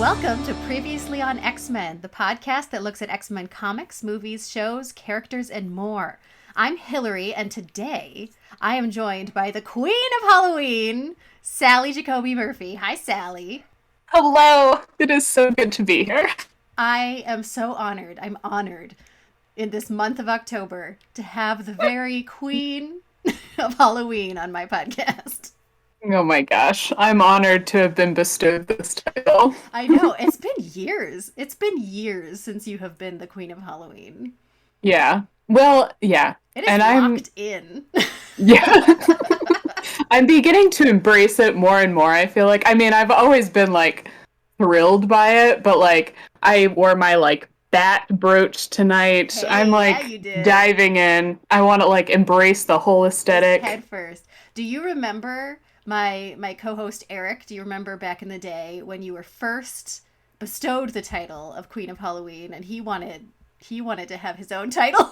Welcome to Previously on X-Men, the podcast that looks at X-Men comics, movies, shows, characters, and more. I'm Hilary, and today I am joined by the Queen of Halloween, Sally Jacoby Murphy. Hi, Sally. Hello. It is so good to be here. I am so honored. I'm honored in this month of October to have the very Queen of Halloween on my podcast. Oh my gosh. I'm honored to have been bestowed this title. I know. It's been years. It's been years since you have been the Queen of Halloween. Yeah. Well, yeah. It is locked in. Yeah. I'm beginning to embrace it more and more, I feel like. I mean, I've always been, thrilled by it, but, I wore my, bat brooch tonight. Hey, I'm, diving in. I want to, embrace the whole aesthetic. Head first. Do you remember... My co-host Eric, do you remember back in the day when you were first bestowed the title of Queen of Halloween, and he wanted to have his own title?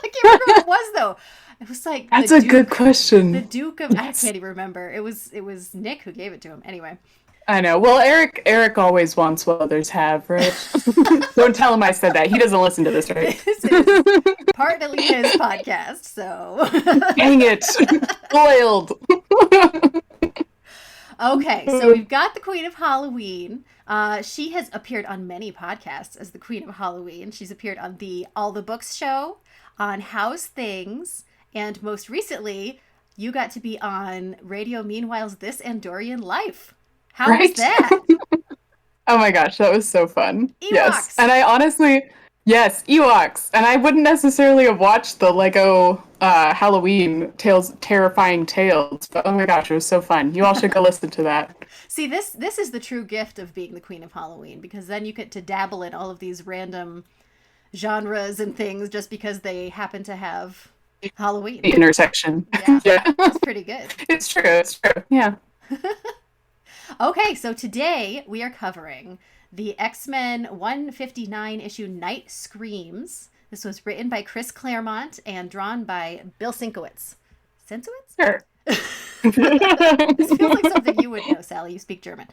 I can't remember what it was though. It was like that's a good question. The Duke of I can't even remember. It was Nick who gave it to him. Anyway. I know. Well, Eric always wants what others have, right? Don't tell him I said that. He doesn't listen to this, right? This is partly his podcast, so. Dang it. Spoiled. Okay, so we've got the Queen of Halloween. She has appeared on many podcasts as the Queen of Halloween. She's appeared on the All the Books show, on How's Things, and most recently, you got to be on Radio Meanwhile's This Andorian Life. How was that? Oh my gosh, that was so fun. Ewoks. Yes. And I honestly, yes, Ewoks. And I wouldn't necessarily have watched the Lego Halloween Terrifying Tales, but oh my gosh, it was so fun. You all should go listen to that. See, this is the true gift of being the Queen of Halloween, because then you get to dabble in all of these random genres and things just because they happen to have Halloween. The intersection. Yeah. It's pretty good. It's true. Yeah. Okay, so today we are covering the X-Men 159 issue Night Screams. This was written by Chris Claremont and drawn by Bill Sienkiewicz. Sienkiewicz? Sure. This feels like something you would know, Sally. You speak German.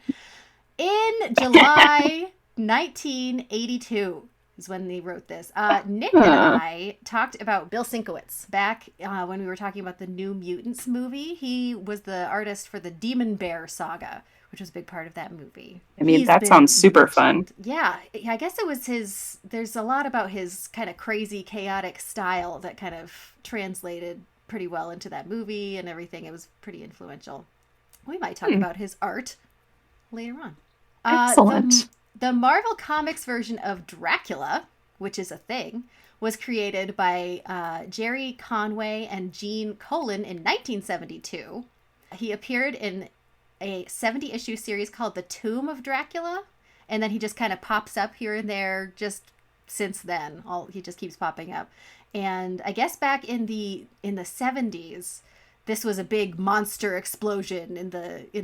In July 1982 is when they wrote this. Nick and I talked about Bill Sienkiewicz back when we were talking about the New Mutants movie. He was the artist for the Demon Bear saga, which was a big part of that movie. I mean, that sounds super fun. Yeah, I guess it was there's a lot about his kind of crazy, chaotic style that kind of translated pretty well into that movie and everything. It was pretty influential. We might talk about his art later on. Excellent. The Marvel Comics version of Dracula, which is a thing, was created by Jerry Conway and Gene Colan in 1972. He appeared in a 70-issue series called The Tomb of Dracula, and then he just kind of pops up here and there just since then. He just keeps popping up. And I guess back in the 70s, this was a big monster explosion in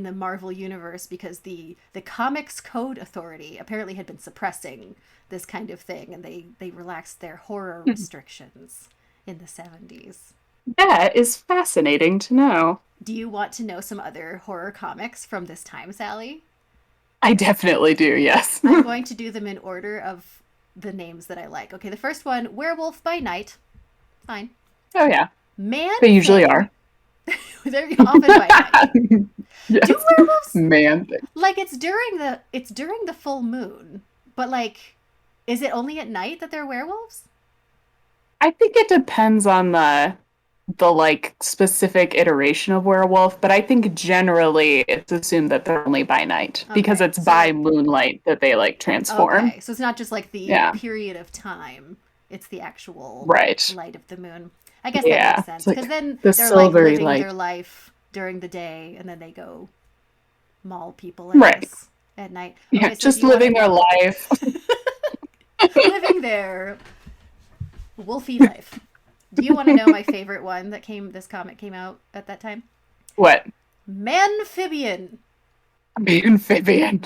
the Marvel universe because the Comics Code Authority apparently had been suppressing this kind of thing, and they relaxed their horror restrictions in the 70s. That is fascinating to know. Do you want to know some other horror comics from this time, Sally? I definitely do, yes. I'm going to do them in order of the names that I like. Okay, the first one, Werewolf by Night. Fine. Oh, yeah. Man. They usually are. They're often by night. Yes. Do werewolves? Man. It's during the full moon, but is it only at night that they're werewolves? I think it depends on the specific iteration of werewolf, but I think generally it's assumed that they're only by night because it's by moonlight that they transform. Okay, so it's not just the period of time; it's the actual light of the moon. I guess that makes sense because then they're living their life during the day and then they go maul people at night. Okay, yeah, so just living their life, living their wolfy life. Do you want to know my favorite one this comic came out at that time? What? Manphibian. Manphibian.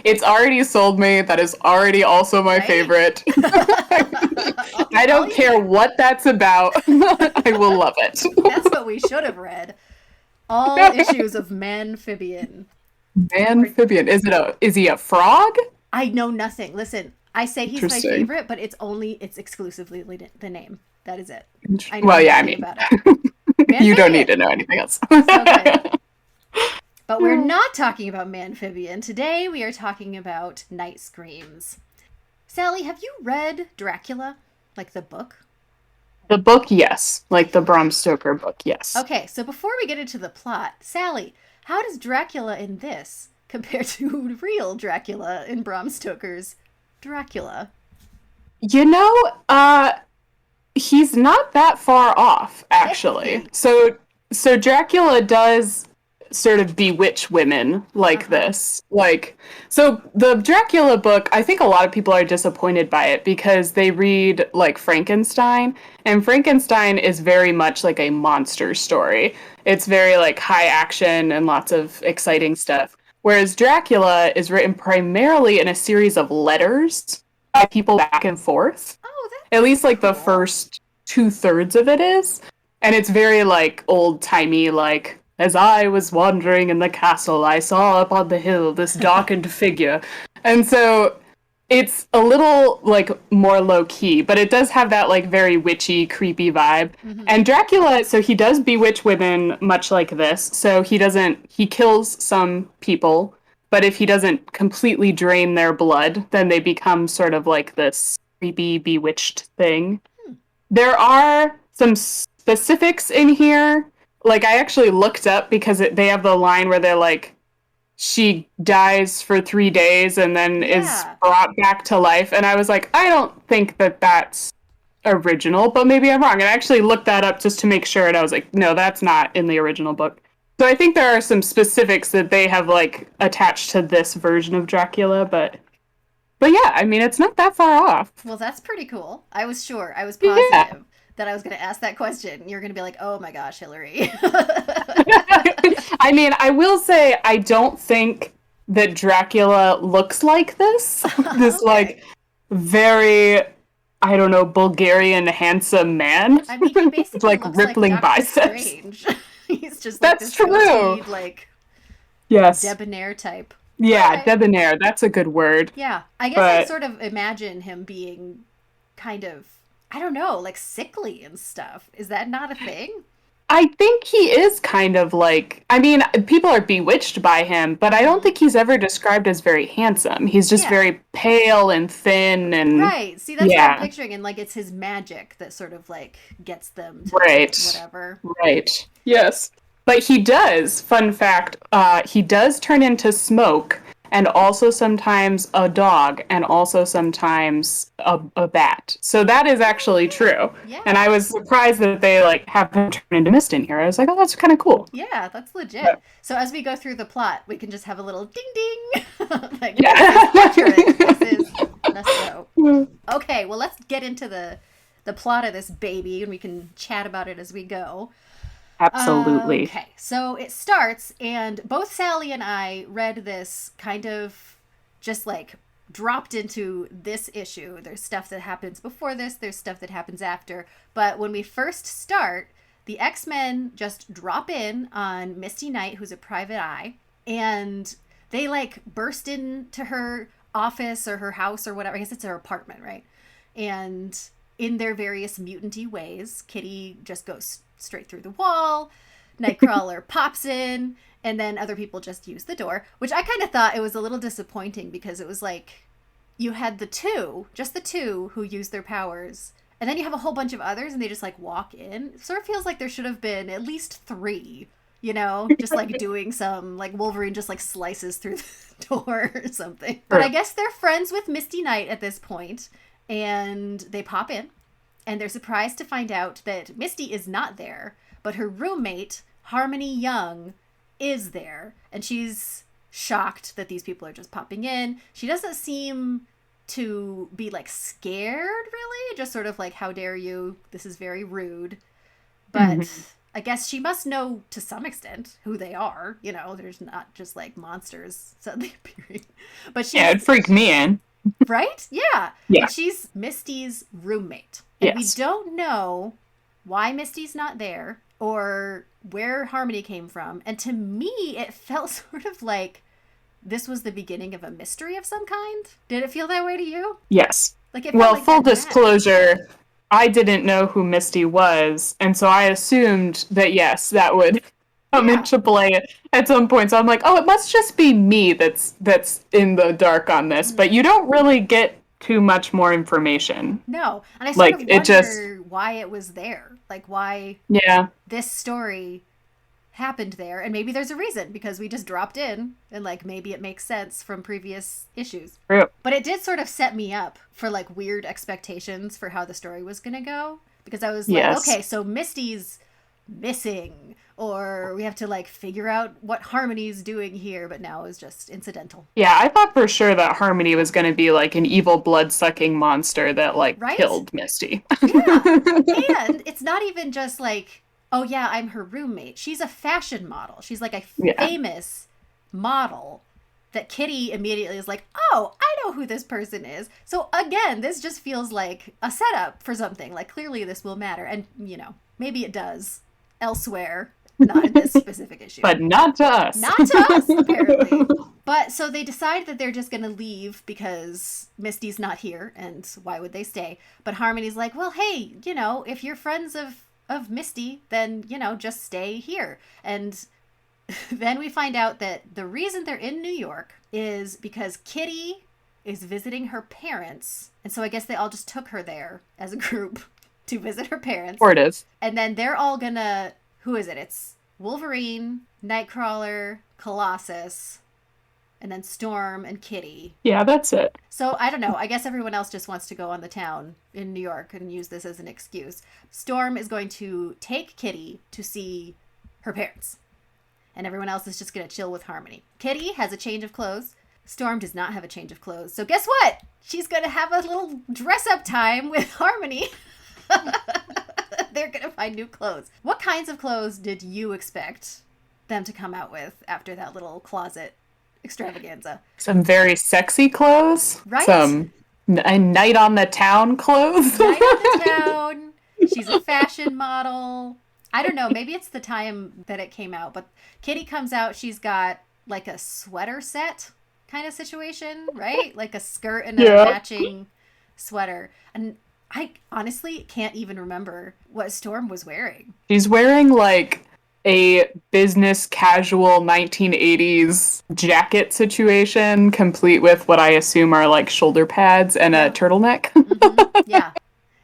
It's already sold me. That is already also my favorite. I don't care what that's about. I will love it. That's what we should have read. All issues of Manphibian. Or Amphibian. Is he a frog? I know nothing. Listen, I say he's my Interesting. favorite, but it's exclusively the name. That is it. I know Well, yeah, I nothing mean, about it. you don't need Manphibian. to know anything else. So good. But we're not talking about Manphibian. Today we are talking about night screams. Sally, have you read Dracula? Like the book? The book, yes. Like the Bram Stoker book, yes. Okay, so before we get into the plot, Sally, how does Dracula in this compare to real Dracula in Bram Stoker's Dracula? You know, he's not that far off, actually. So Dracula does sort of bewitch women like this. Like, so the Dracula book, I think a lot of people are disappointed by it because they read like Frankenstein, and Frankenstein is very much like a monster story. It's very like high action and lots of exciting stuff. Whereas Dracula is written primarily in a series of letters by people back and forth. Oh, At that's least like the cool. first 2/3 of it is. And it's very like old timey, like, as I was wandering in the castle, I saw up on the hill this darkened figure. And so it's a little like more low key, but it does have that like very witchy, creepy vibe. Mm-hmm. And Dracula, so he does bewitch women much like this. So he kills some people, but if he doesn't completely drain their blood, then they become sort of like this creepy, bewitched thing. There are some specifics in here. Like, I actually looked up because they have the line where they're like, she dies for 3 days and then is Yeah. brought back to life. And I was like, I don't think that that's original, but maybe I'm wrong. And I actually looked that up just to make sure. And I was like, no, that's not in the original book. So I think there are some specifics that they have like attached to this version of Dracula, but yeah, I mean, it's not that far off. Well, that's pretty cool. I was sure. I was Yeah. positive that I was going to ask that question. You're going to be like, oh my gosh, Hilary. I mean, I will say I don't think that Dracula looks like this. This Okay. like very, I don't know, Bulgarian handsome man I mean, he with basically like looks like rippling Doctor biceps. Strange. He's just like That's this true. goateed, like Yes. debonair type. Yeah, Okay. debonair. That's a good word. Yeah. I guess I But sort of imagine him being kind of, I don't know, like sickly and stuff. Is that not a thing? I think he is kind of like, I mean, people are bewitched by him, but I don't Hmm. think he's ever described as very handsome. He's just Yeah. very pale and thin and Right. See, that's what I'm yeah. picturing. And like it's his magic that sort of like gets them to Right. whatever. Right. Yes. But he does, fun fact, he does turn into smoke and also sometimes a dog and also sometimes a bat. So that is actually true. And I Yeah. was surprised that they like have him turn into mist in here. I was like, oh, that's kind of cool. Yeah, that's legit. But, So as we go through the plot, we can just have a little ding ding. Like, this is accurate. yeah. This is so. Okay, well let's get into the plot of this baby and we can chat about it as we go. Absolutely. Okay, so it starts, and both Sally and I read this kind of just like dropped into this issue. There's stuff that happens before this, there's stuff that happens after. But when we first start, the X-Men just drop in on Misty Knight, who's a private eye, and they like burst into her office or her house or whatever. I guess it's her apartment, right? And in their various mutanty ways, Kitty just goes straight through the wall. Nightcrawler pops in, and then other people just use the door, which I kind of thought it was a little disappointing because it was like you had just the two who use their powers, and then you have a whole bunch of others and they just like walk in. It sort of feels like there should have been at least three, just like doing some, like Wolverine just like slices through the door or something. But I guess they're friends with Misty Knight at this point, and they pop in and they're surprised to find out that Misty is not there, but her roommate, Harmony Young, is there. And she's shocked that these people are just popping in. She doesn't seem to be like scared, really, just sort of like, how dare you? This is very rude. But Mhm. I guess she must know to some extent who they are. There's not just like monsters suddenly appearing. But Yeah, she's it freaked me in. right? Yeah. Yeah. And she's Misty's roommate. And we Yes. don't know why Misty's not there or where Harmony came from. And to me, it felt sort of like this was the beginning of a mystery of some kind. Did it feel that way to you? Yes. Like it felt Well, like full they're matched. disclosure, I didn't know who Misty was, and so I assumed that yes, that would come Yeah. into play at some point. So I'm like, oh, it must just be me that's in the dark on this. But you don't really get too much more information. No. And I sort Like of it just, wonder why it was there. Like why yeah, this story happened there. And maybe there's a reason because we just dropped in and like maybe it makes sense from previous issues. true. But it did sort of set me up for like weird expectations for how the story was going to go because I was like, Yes. okay, so Misty's missing or we have to like figure out what Harmony's doing here, but now it's just incidental. Yeah, I thought for sure that Harmony was going to be like an evil blood-sucking monster that like Right? killed Misty. Yeah. And it's not even just like, oh yeah, I'm her roommate. She's a fashion model. She's like a Yeah. famous model that Kitty immediately is like, oh, I know who this person is. So again, this just feels like a setup for something. Like clearly this will matter. And, you know, maybe it does elsewhere, not in this specific issue. But not to us. Not to us, apparently. But so they decide that they're just going to leave because Misty's not here, and why would they stay? But Harmony's like, well, hey, you know, if you're friends of Misty, then, you know, just stay here. And then we find out that the reason they're in New York is because Kitty is visiting her parents. And so I guess they all just took her there as a group to visit her parents. Or it is. And then they're all gonna, who is it? It's Wolverine, Nightcrawler, Colossus, and then Storm and Kitty. Yeah, that's it. So I don't know. I guess everyone else just wants to go on the town in New York and use this as an excuse. Storm is going to take Kitty to see her parents. And everyone else is just going to chill with Harmony. Kitty has a change of clothes. Storm does not have a change of clothes. So guess what? She's going to have a little dress up time with Harmony. They're going to find new clothes. What kinds of clothes did you expect them to come out with after that little closet extravaganza? Some very sexy clothes. Right? Some a night on the town clothes. Night on the town. She's a fashion model. I don't know. Maybe it's the time that it came out. But Kitty comes out. She's got like a sweater set kind of situation, right? Like a skirt and a matching sweater. And I honestly can't even remember what Storm was wearing. She's wearing like a business casual 1980s jacket situation, complete with what I assume are like shoulder pads and a turtleneck. Mm-hmm. Yeah.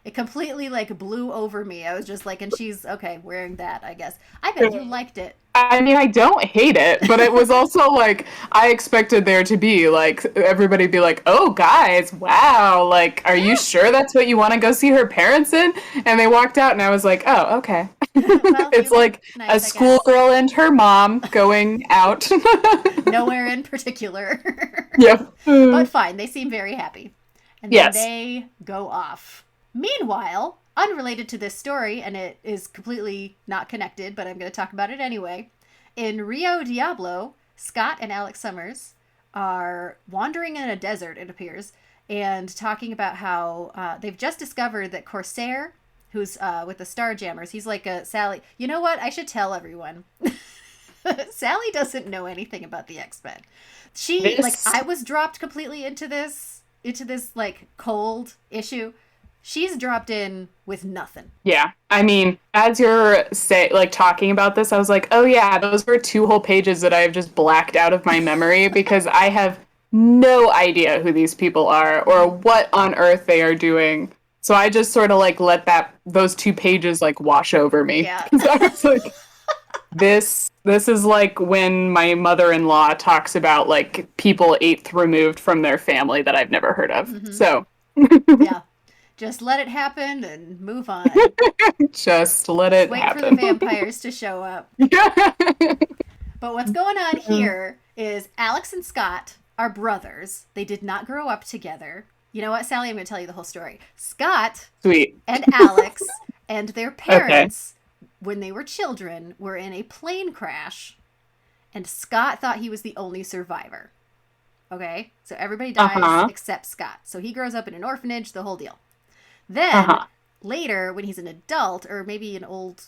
It completely like blew over me. I was just like, and she's okay wearing that, I guess. I bet you liked it. I mean, I don't hate it, but it was also like I expected there to be like everybody be like, "Oh, guys, wow! Like, are you sure that's what you want to go see her parents in?" And they walked out, and I was like, "Oh, okay." Well, It's like nice, a schoolgirl and her mom going out. Nowhere in particular. Yep. But fine, they seem very happy. And then Yes. they go off. Meanwhile, unrelated to this story, and it is completely not connected, but I'm going to talk about it anyway. In Rio Diablo, Scott and Alex Summers are wandering in a desert, it appears, and talking about how they've just discovered that Corsair, who's with the Starjammers, he's like a Sally. You know what? I should tell everyone. Sally doesn't know anything about the X-Men. I was dropped completely into this like cold issue. She's dropped in with nothing. Yeah. I mean, as you're talking about this, I was like, oh yeah, those were 2 whole pages that I have just blacked out of my memory because I have no idea who these people are or what on earth they are doing. So I just sort of like let those 2 pages like wash over me. Yeah. I was like, this is like when my mother-in-law talks about like people 8th removed from their family that I've never heard of. Mm-hmm. So yeah. Just let it happen and move on. Just let it happen. Wait for the vampires to show up. But what's going on here is Alex and Scott are brothers. They did not grow up together. You know what, Sally? I'm going to tell you the whole story. Scott and Alex and their parents, when they were children, were in a plane crash. And Scott thought he was the only survivor. Okay? So everybody dies except Scott. So he grows up in an orphanage, the whole deal. Then, later, when he's an adult, or maybe an old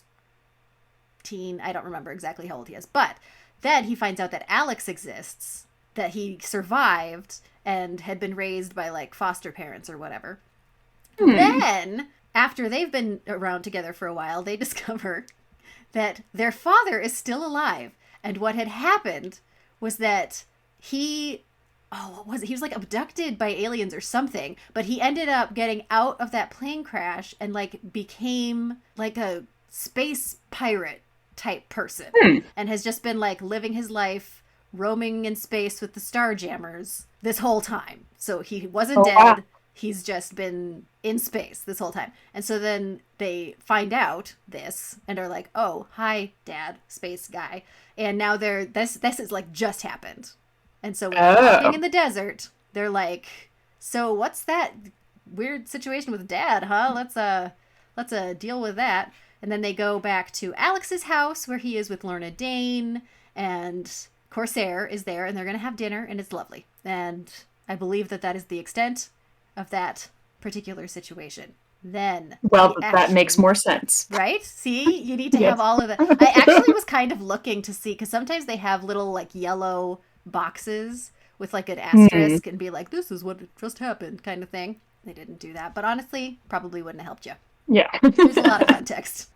teen, I don't remember exactly how old he is, but then he finds out that Alex exists, that he survived and had been raised by like foster parents or whatever. Then, after they've been around together for a while, they discover that their father is still alive. And what had happened was that what was it? He was like abducted by aliens or something, but he ended up getting out of that plane crash and like became like a space pirate type person and has just been like living his life roaming in space with the Starjammers this whole time. So he wasn't dead. Wow. He's just been in space this whole time. And so then they find out this and are like, oh, hi, Dad, space guy. And now this is like just happened. And so when they're walking in the desert, they're like, so what's that weird situation with Dad, huh? Let's deal with that. And then they go back to Alex's house where he is with Lorna Dane, and Corsair is there, and they're going to have dinner, and it's lovely. And I believe that is the extent of that particular situation. Then that makes more sense, right? See, you need to have all of that. I actually was kind of looking to see, because sometimes they have little like yellow boxes with like an asterisk and be like, this is what just happened kind of thing. They didn't do that, but honestly probably wouldn't have helped you. Yeah. There's a lot of context.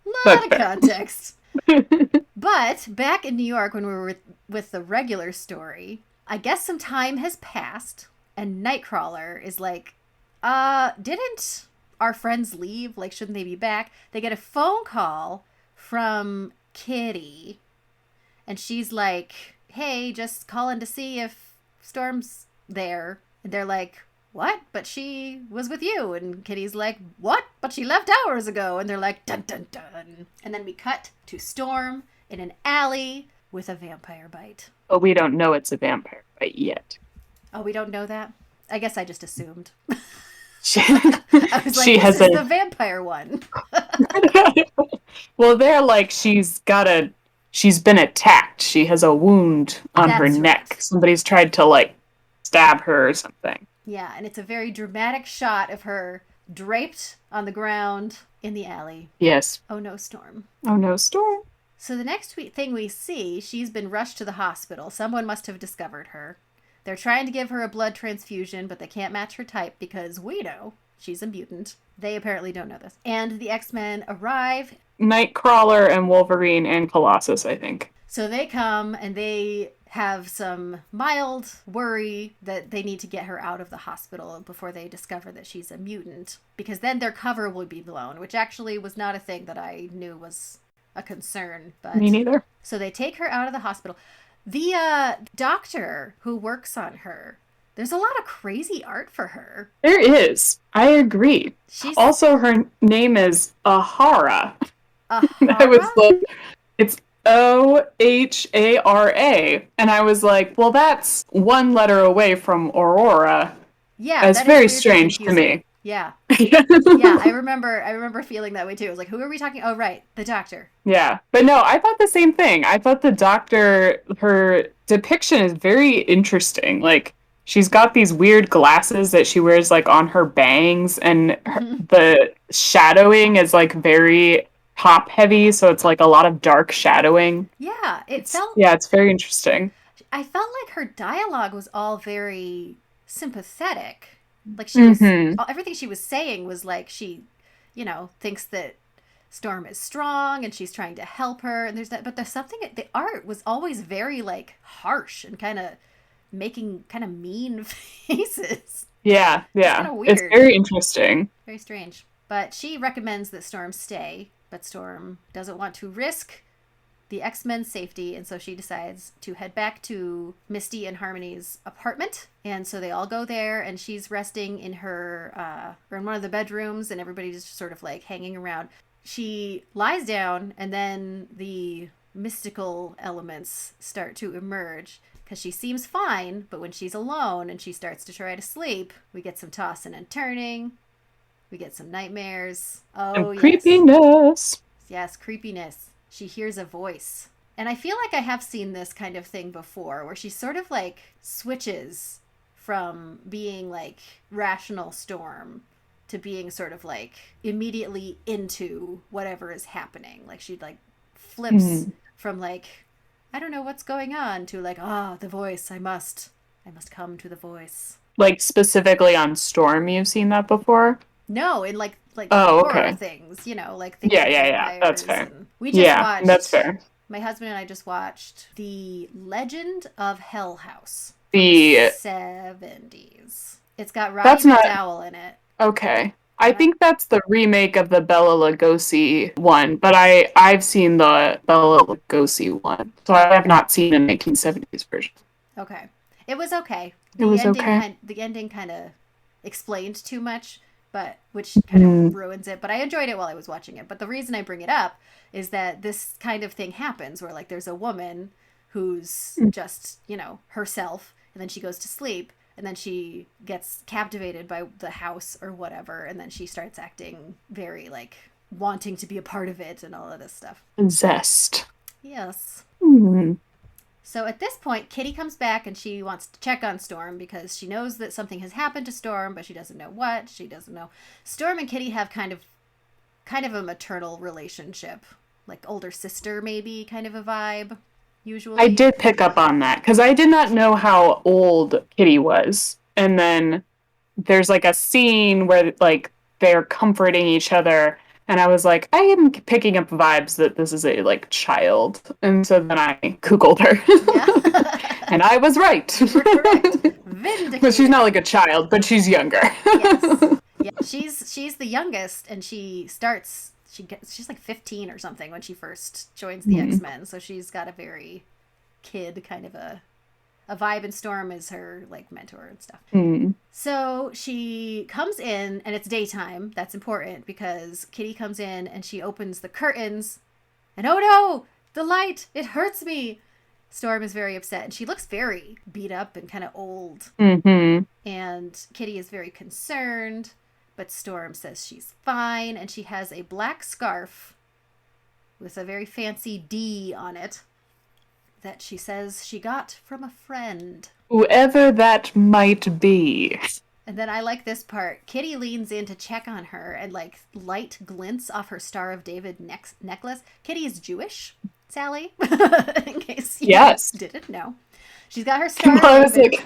But back in New York when we were with the regular story, I guess some time has passed and Nightcrawler is like, didn't our friends leave? Like, shouldn't they be back? They get a phone call from Kitty and she's like, hey, just calling to see if Storm's there. And they're like, what? But she was with you. And Kitty's like, what? But she left hours ago. And they're like, dun, dun, dun. And then we cut to Storm in an alley with a vampire bite. But we don't know it's a vampire bite yet. Oh, we don't know that? I guess I just assumed. I was like, this is the vampire one. Well, they're like, she's been attacked. She has a wound on her neck. Right. Somebody's tried to like stab her or something. Yeah, and it's a very dramatic shot of her draped on the ground in the alley. Yes. Oh no, Storm. Oh no, Storm. So the next thing we see, she's been rushed to the hospital. Someone must have discovered her. They're trying to give her a blood transfusion, but they can't match her type because we know she's a mutant. They apparently don't know this. And the X-Men arrive. Nightcrawler and Wolverine and Colossus, I think. So they come and they have some mild worry that they need to get her out of the hospital before they discover that she's a mutant, because then their cover will be blown, which actually was not a thing that I knew was a concern. But me neither. So they take her out of the hospital. The doctor who works on her, there's a lot of crazy art for her. There is. I agree. Also, her name is Ahara. I was like, it's Ohara. And I was like, well, that's one letter away from Aurora. Yeah. It's very strange to me. Yeah. Yeah, I remember feeling that way too. I was like, who are we talking? Oh, right. The doctor. Yeah. But no, I thought the same thing. I thought the doctor, her depiction is very interesting. Like, she's got these weird glasses that she wears like on her bangs, and the shadowing is like very top heavy, so it's like a lot of dark shadowing. Yeah, it's very interesting. I felt like her dialogue was all very sympathetic. Like, she was everything she was saying was like she, thinks that Storm is strong and she's trying to help her, and there's something, the art was always very like harsh and kind of making kind of mean faces. Yeah. It's very interesting. Very strange. But she recommends that Storm stay. But Storm doesn't want to risk the X-Men's safety, and so she decides to head back to Misty and Harmony's apartment. And so they all go there, and she's resting in her, or in one of the bedrooms, and everybody's just sort of like hanging around. She lies down, and then the mystical elements start to emerge, because she seems fine, but when she's alone and she starts to try to sleep, we get some tossing and turning. We get some nightmares. Oh, and creepiness. Yes, creepiness. She hears a voice. And I feel like I have seen this kind of thing before, where she sort of like switches from being like rational Storm to being sort of like immediately into whatever is happening. Like, she like flips from like, I don't know what's going on, to like, the voice, I must I must come to the voice. Like specifically on Storm, you've seen that before? No, in like Oh, horror okay. things, like things Yeah, with yeah, yeah. That's vampires. fair. And we just Yeah, that's watched, fair. my husband and I just watched The Legend of Hell House from the The 70s. It's got Roddy that's not McDowell in it. okay. I And I, think that's the remake of the Bela Lugosi one, but I've seen the Bela Lugosi one, so I oh, have okay. not seen the 1970s version. Okay. It was okay. It The was ending okay. kind the ending kind of explained too much, but which kind of Mm, ruins it, but I enjoyed it while I was watching it. But the reason I bring it up is that this kind of thing happens where like there's a woman who's just, herself and then she goes to sleep and then she gets captivated by the house or whatever and then she starts acting very like wanting to be a part of it and all of this stuff. zest. Yes. Mm, So at this point, Kitty comes back and she wants to check on Storm because she knows that something has happened to Storm, but she doesn't know what. She doesn't know. Storm and Kitty have kind of a maternal relationship, like older sister maybe kind of a vibe, I usually. did pick up on that because I did not know how old Kitty was, and then there's like a scene where like they're comforting each other, and I was like, I am picking up vibes that this is a like child, and so then I googled her, Yeah. and I was right. You were correct. But she's not Vindicated. like a child, but she's younger. Yes. Yeah, she's the youngest and she's like 15 or something when she first joins the Hmm. X-Men. So she's got a very kid kind of a vibe, and Storm is her like mentor and stuff. Hmm. So she comes in and it's daytime. That's important because Kitty comes in and she opens the curtains and oh no, the light, it hurts me. Storm is very upset and she looks very beat up and kind of old. Hmm. And Kitty is very concerned, but Storm says she's fine and she has a black scarf with a very fancy D on it that she says she got from a friend. Whoever that might be. And then I like this part. Kitty leans in to check on her, and like light glints off her Star of David necklace. Kitty is Jewish, Sally, in case you Yes. didn't know. She's got her Star of I was David. like,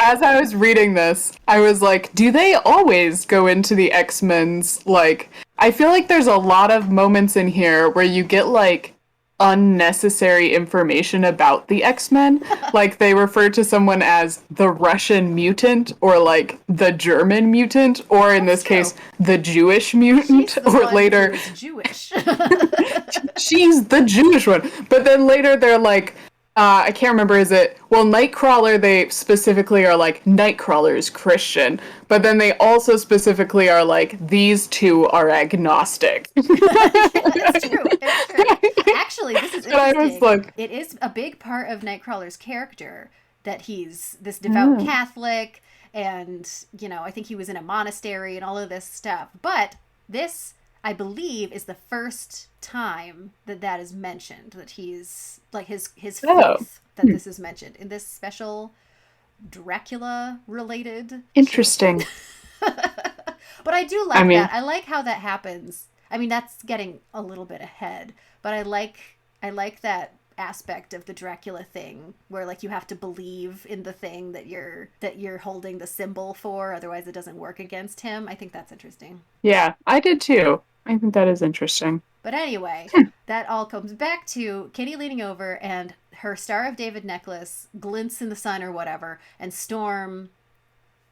as I was reading this, I was like, do they always go into the X-Men's like I feel like there's a lot of moments in here where you get like unnecessary information about the X-Men. Like they refer to someone as the Russian mutant or like the German mutant or in That's this true. case the Jewish She's mutant the or one who later is Jewish. she's the Jewish one. But then later they're like, I can't remember, is it, well, Nightcrawler, they specifically are like, Nightcrawler is Christian. But then they also specifically are like, these two are agnostic. Yeah, it's true. It's true. Actually, this is And I was interesting. like, It is a big part of Nightcrawler's character that he's this devout oh, Catholic, and I think he was in a monastery and all of this stuff. But this, I believe, is the first time that is mentioned. That he's like his oh, faith. That this is mentioned in this special Dracula related ship. interesting. But I do I like that. mean, I like how that happens. I mean, that's getting a little bit ahead, but I like that aspect of the Dracula thing where like you have to believe in the thing that you're holding the symbol for, otherwise it doesn't work against him. I think that's interesting. yeah, I did too. I think that is interesting. But anyway, that all comes back to Kitty leaning over and her Star of David necklace glints in the sun or whatever, and Storm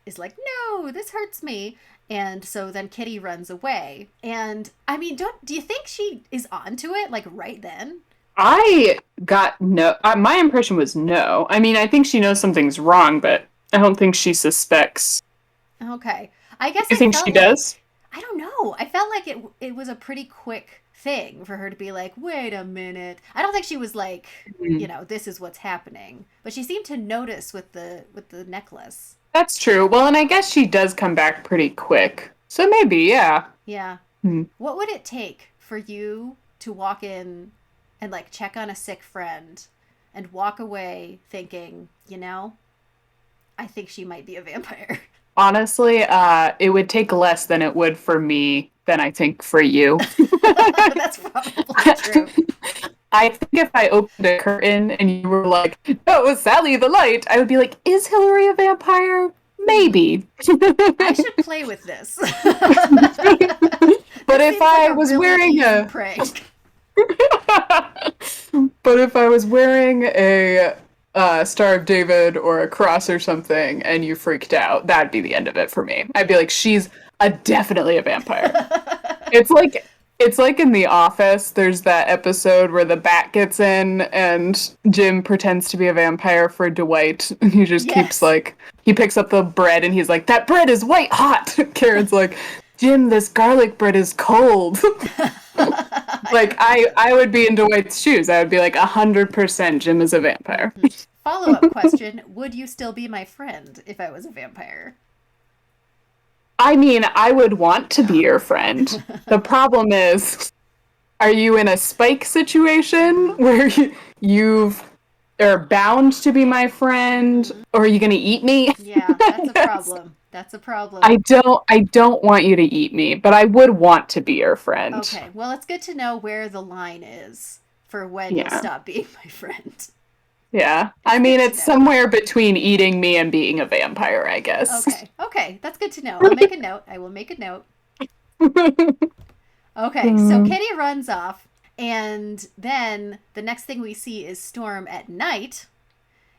is like, "No, this hurts me." And so then Kitty runs away. And I mean, do you think she is onto it like right then? I got no, my impression was no. I mean, I think she knows something's wrong, but I don't think she suspects. Okay. I guess You I think she felt like does? I don't know. I felt like it was a pretty quick thing for her to be like, "Wait a minute." I don't think she was like, Mm. this is what's happening. But she seemed to notice with the necklace. That's true. Well, and I guess she does come back pretty quick. So maybe, yeah. Yeah. Hmm. What would it take for you to walk in and like check on a sick friend and walk away thinking, I think she might be a vampire? Honestly, it would take less than it would for me than I think for you. That's probably true. I think if I opened a curtain and you were like, "Oh, Sally the Light," I would be like, "Is Hilary a vampire? Maybe." I should play with this. But This if seems like I a was really wearing easy a prank. but if I was wearing a Star of David or a cross or something and you freaked out, that'd be the end of it for me. I'd be like, she's definitely a vampire. It's like in The Office, there's that episode where the bat gets in and Jim pretends to be a vampire for Dwight and he just keeps Yes. like he picks up the bread and he's like, "That bread is white hot." Karen's like, "Jim, this garlic bread is cold." Like I would be in Dwight's shoes. I would be like 100% Jim is a vampire. Follow-up question, would you still be my friend if I was a vampire? I mean, I would want to be your friend. The problem is, are you in a Spike situation where you've are bound to be my friend, or are you going to eat me? Yeah, that's a Yes. problem. That's a problem. I don't want you to eat me, but I would want to be your friend. Okay, well, it's good to know where the line is for when you'll Yeah. stop being my friend. Yeah. It's I good mean, to it's know. somewhere between eating me and being a vampire, I guess. Okay, that's good to know. I'll make a note. I will make a note. Okay, so Mm. Kitty runs off, and then the next thing we see is Storm at night,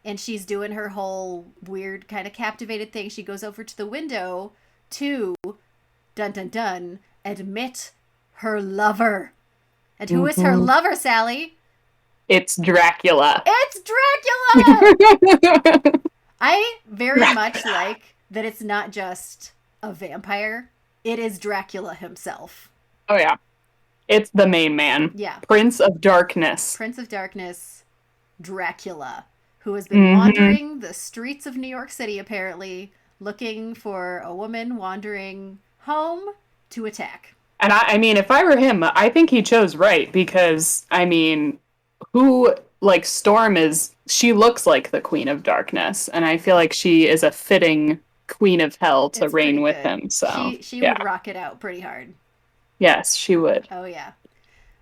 and she's doing her whole weird kind of captivated thing. She goes over to the window to, dun dun dun, admit her lover. And who is her Mhm. lover, Sally? It's Dracula. It's Dracula! I very much Dracula. like that it's not just a vampire, it is Dracula himself. Oh yeah. It's the main man. Yeah, Prince of Darkness. Prince of Darkness, Dracula, who has been Mm-hmm. wandering the streets of New York City apparently, looking for a woman wandering home to attack. And I mean, if I were him, I think he chose right because, I mean, who, like, Storm is, she looks like the Queen of Darkness, and I feel like she is a fitting Queen of Hell to It's pretty reign with good. him, so, She yeah. would rock it out pretty hard. Yes, she would. Oh yeah.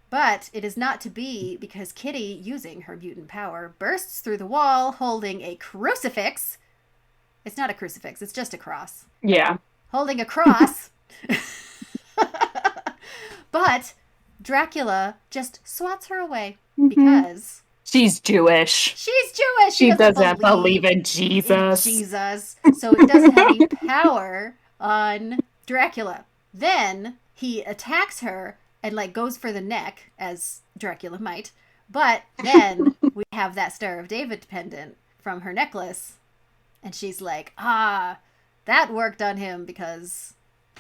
But it is not to be because Kitty, using her mutant power, bursts through the wall holding a crucifix. It's not a crucifix, it's just a cross. Yeah. Holding a cross. But Dracula just swats her away Mm-hmm. because She's Jewish. she's Jewish. She She doesn't doesn't believe in in Jesus. Jesus. So it doesn't have any power on Dracula. Then he attacks her and like goes for the neck, as Dracula might. But then we have that Star of David pendant from her necklace, and she's like, that worked on him because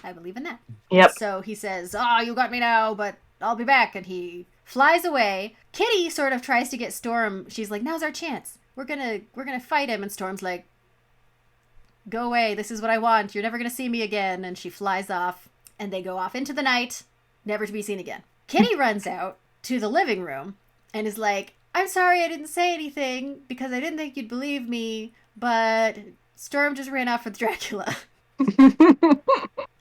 I believe in that. Yep. So he says, you got me now, but I'll be back. And he flies away. Kitty sort of tries to get Storm. She's like, now's our chance. We're gonna fight him. And Storm's like, go away. This is what I want. You're never gonna see me again. And she flies off. And they go off into the night, never to be seen again. Kitty runs out to the living room and is like, I'm sorry I didn't say anything because I didn't think you'd believe me, but Storm just ran off with Dracula.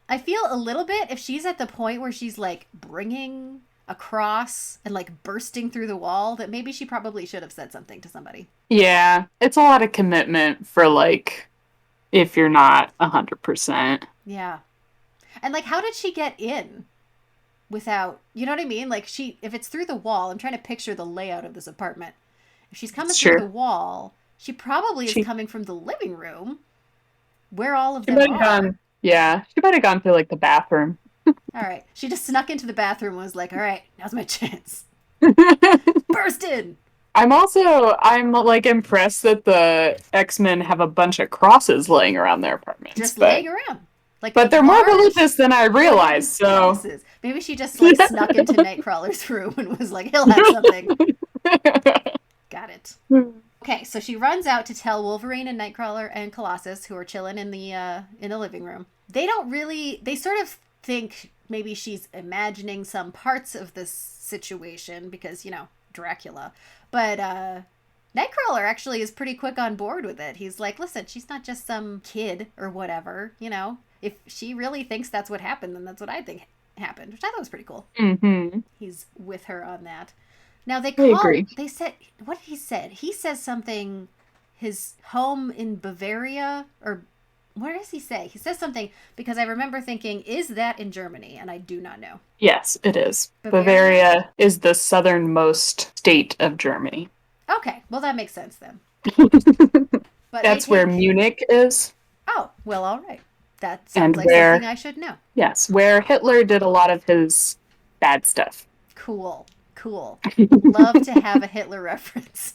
I feel a little bit if she's at the point where she's like bringing a cross and like bursting through the wall, that maybe she probably should have said something to somebody. Yeah, it's a lot of commitment for, like, if you're not 100%. Yeah. And like, how did she get in without, you know what I mean? Like, if it's through the wall, I'm trying to picture the layout of this apartment. If she's coming through the Sure. wall, she probably is She coming from the living room where all of she them might have are. gone, yeah, she might have gone through, like, the bathroom. All right. She just snuck into the bathroom and was like, all right, now's my chance. Burst in. I'm like impressed that the X-Men have a bunch of crosses laying around their apartments, Just laying around. Like but they're more large religious than I wooden realized, so crosses. Maybe she just like snuck into Nightcrawler's room and was like, he'll have something. Got it. Okay, so she runs out to tell Wolverine and Nightcrawler and Colossus, who are chilling in the living room. They don't really. They sort of think maybe she's imagining some parts of this situation because Dracula, but Nightcrawler actually is pretty quick on board with it. He's like, listen, she's not just some kid or whatever. If she really thinks that's what happened, then that's what I think happened, which I thought was pretty cool. Mm-hmm. He's with her on that. Now I agree. they said, what did he say? He says something, his home in Bavaria, or what does he say? He says something because I remember thinking, is that in Germany? And I do not know. Yes, it is. Bavaria? Bavaria is the southernmost state of Germany. Okay, well, that makes sense then. But I That's where think, Munich is. oh, well, all right. That sounds And like something I should know. yes, where Hitler did a lot of his bad stuff. Cool. Cool. Love to have a Hitler reference.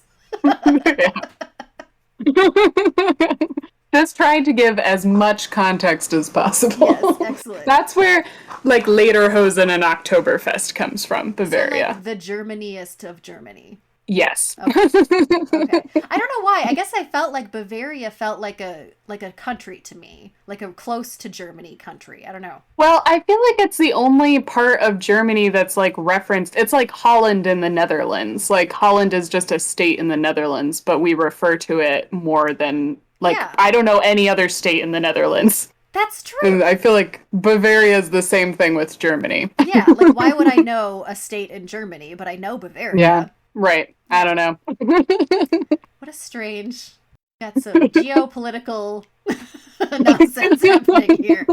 Just trying to give as much context as possible. Yes, excellent. That's where, like, Lederhosen and Oktoberfest comes from, Bavaria. So, like, the Germaniest of Germany. Yes. Okay. Okay. I don't know why. I guess I felt like Bavaria felt like a country to me, like a close to Germany country. I don't know. Well, I feel like it's the only part of Germany that's like referenced. It's like Holland in the Netherlands. Like Holland is just a state in the Netherlands, but we refer to it more than like Yeah. I don't know any other state in the Netherlands. That's true. And I feel like Bavaria is the same thing with Germany. Yeah, like why would I know a state in Germany, but I know Bavaria? Yeah. Right. I don't know. What a strange. Got some geopolitical nonsense happening here.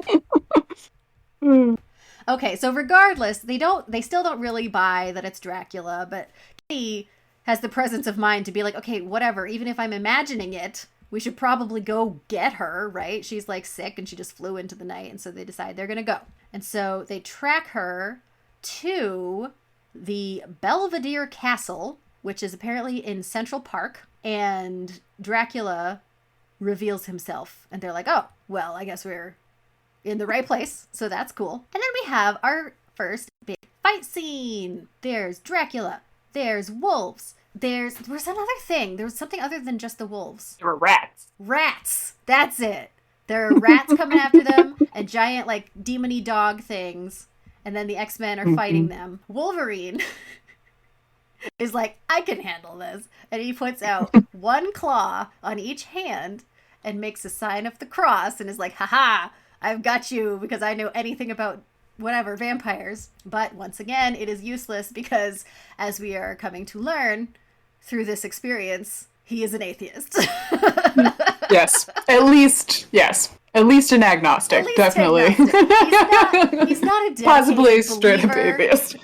Okay, so regardless, they still don't really buy that it's Dracula, but Kitty has the presence of mind to be like, okay, whatever, even if I'm imagining it, we should probably go get her, right? She's like sick and she just flew into the night, and so they decide they're gonna go. And so they track her to the Belvedere Castle, which is apparently in Central Park, and Dracula reveals himself. And they're like, oh, well, I guess we're in the right place, so that's cool. And then we have our first big fight scene. There's Dracula. There's wolves. There was another thing. There was something other than just the wolves. There were rats. Rats. That's it. There are rats coming after them and giant, like, demony dog things. And then the X-Men are fighting them. Wolverine is like, I can handle this. And he puts out one claw on each hand and makes a sign of the cross and is like, haha, I've got you because I know anything about whatever, vampires. But once again, it is useless because, as we are coming to learn through this experience, he is an atheist. Yes. At least an agnostic, definitely. Agnostic. He's not a dedicated possibly straight up believer atheist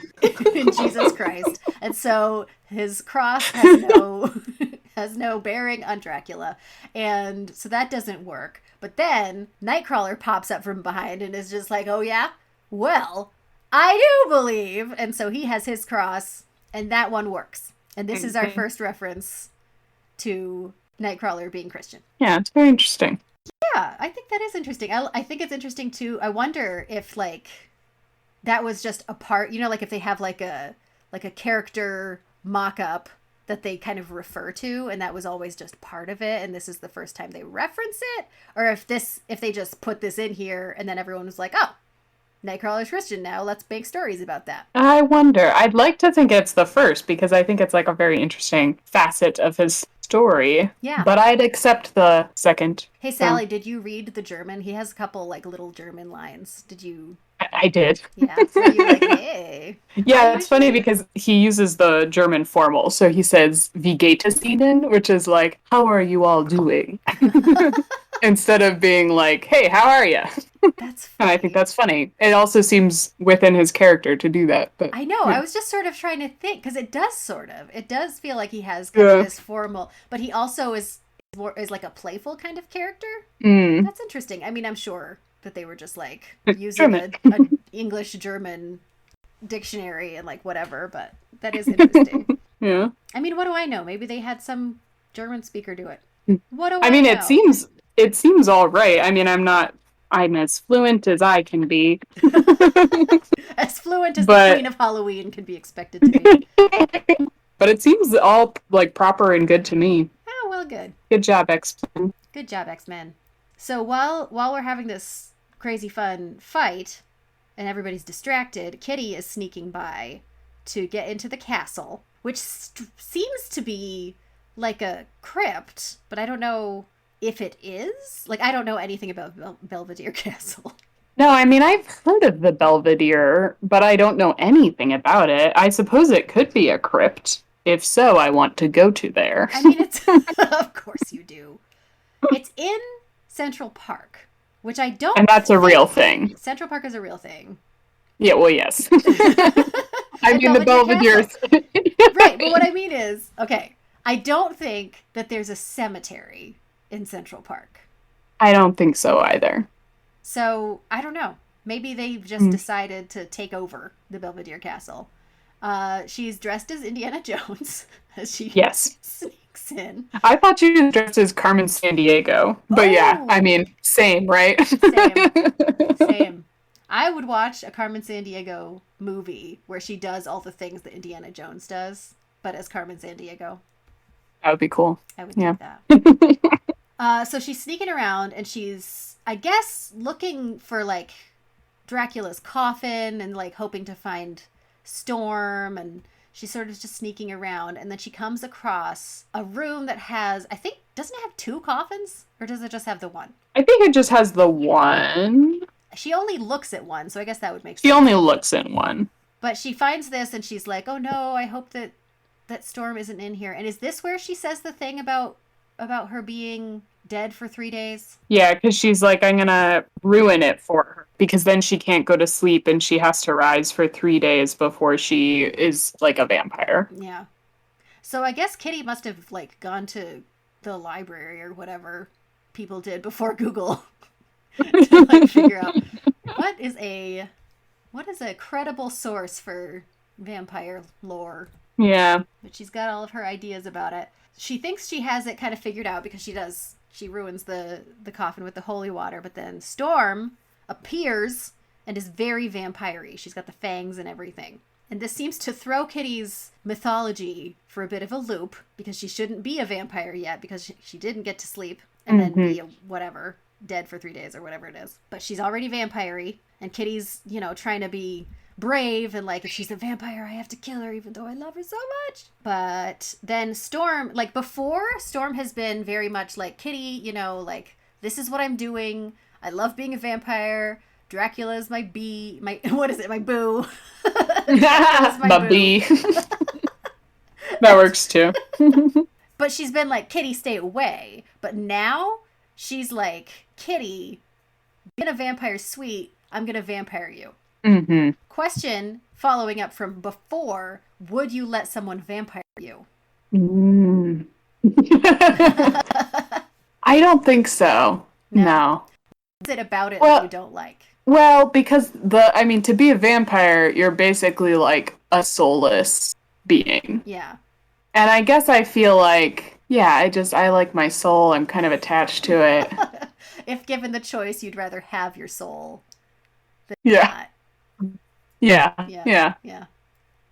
in Jesus Christ. And so his cross has no bearing on Dracula. And so that doesn't work. But then Nightcrawler pops up from behind and is just like, oh yeah? Well, I do believe. And so he has his cross, and that one works. And this is our first reference to Nightcrawler being Christian. Yeah, it's very interesting. Yeah, I think that is interesting. I think it's interesting too. I wonder if like that was just a part, like if they have like a character mock-up that they kind of refer to, and that was always just part of it, and this is the first time they reference it, or if they just put this in here and then everyone was like, oh, Nightcrawler's Christian now, let's make stories about that. I wonder. I'd like to think it's the first because I think it's like a very interesting facet of his story. Yeah. But I'd accept the second. Hey, Sally, did you read the German? He has a couple like little German lines. Did you? I did. Yeah. So you're like, hey. Yeah, it's funny because he uses the German formal. So he says, Wie geht es Ihnen? Which is like, how are you all doing? Instead of being like, hey, how are you? That's funny. And I think that's funny. It also seems within his character to do that. But I know. yeah. I was just sort of trying to think because it does feel like he has kind of this formal, but he also is like a playful kind of character. That's interesting. I mean, I'm sure that they were just like using an English German dictionary and like whatever, but that is interesting. Yeah. I mean, what do I know? Maybe they had some German speaker do it. What do I mean, know? it seems all right. I mean, I'm as fluent as I can be. As fluent as the Queen of Halloween can be expected to be. But it seems all like proper and good to me. Oh, well, good. Good job, X-Men. Good job, X-Men. So while we're having this crazy fun fight and everybody's distracted, Kitty is sneaking by to get into the castle, which seems to be like a crypt, but I don't know if it is. Like, I don't know anything about Belvedere Castle. No, I mean, I've heard of the Belvedere, but I don't know anything about it. I suppose it could be a crypt. If so, I want to go to there. I mean, it's of course you do. It's in Central Park, which I don't And that's a think real thing. Central Park is a real thing. Yeah, well, yes. I And mean, the Belvedere. Right, but what I mean is, okay, I don't think that there's a cemetery in Central Park. I don't think so either. So, I don't know. Maybe they've just Mm. decided to take over the Belvedere Castle. She's dressed as Indiana Jones as she Yes. sneaks in. I thought you was dressed as Carmen Sandiego. But yeah, I Oh! mean, same, right? Same. Same. I would watch a Carmen Sandiego movie where she does all the things that Indiana Jones does, but as Carmen Sandiego. That would be cool. I would Yeah. do that. So she's sneaking around and she's, I guess, looking for like Dracula's coffin and like hoping to find Storm, and she's sort of just sneaking around, and then she comes across a room that has, I think, doesn't it have two coffins, or does it just have the one? I think it just has the one. She only looks at one, so I guess that would make sense. She only looks in one. But she finds this and she's like, "Oh no, I hope that Storm isn't in here." And is this where she says the thing about her being dead for 3 days? Yeah, because she's like, I'm gonna ruin it for her. Because then she can't go to sleep and she has to rise for 3 days before she is like a vampire. Yeah. So I guess Kitty must have like gone to the library or whatever people did before Google to like figure out what is a credible source for vampire lore. Yeah. But she's got all of her ideas about it. She thinks she has it kind of figured out because she ruins the coffin with the holy water, but then Storm appears and is very vampire-y. She's got the fangs and everything. And this seems to throw Kitty's mythology for a bit of a loop because she shouldn't be a vampire yet because she didn't get to sleep and then be a whatever, dead for 3 days or whatever it is. But she's already vampire-y, and Kitty's, trying to be brave and like, if she's a vampire, I have to kill her even though I love her so much. But then Storm, like before, Storm has been very much like, Kitty, like, this is what I'm doing. I love being a vampire. Dracula's my bee. What is it? My boo. My bee. That works too. But she's been like, Kitty, stay away. But now she's like, Kitty, being a vampire sweet, I'm gonna vampire you. Mm-hmm. Question following up from before: would you let someone vampire you? Mm. I don't think so. No. What is it about it that you don't like? Well, because to be a vampire, you're basically like a soulless being. Yeah. And I guess I feel like, I like my soul. I'm kind of attached to it. If given the choice, you'd rather have your soul than not. Yeah.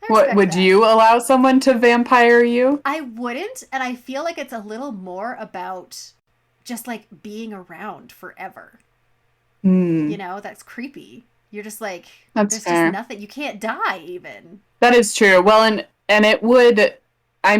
What would you allow someone to vampire you? I wouldn't, and I feel like it's a little more about just like being around forever. That's creepy. You're just like, there's fair. just nothing. You can't die even. That is true. Well, and it would, I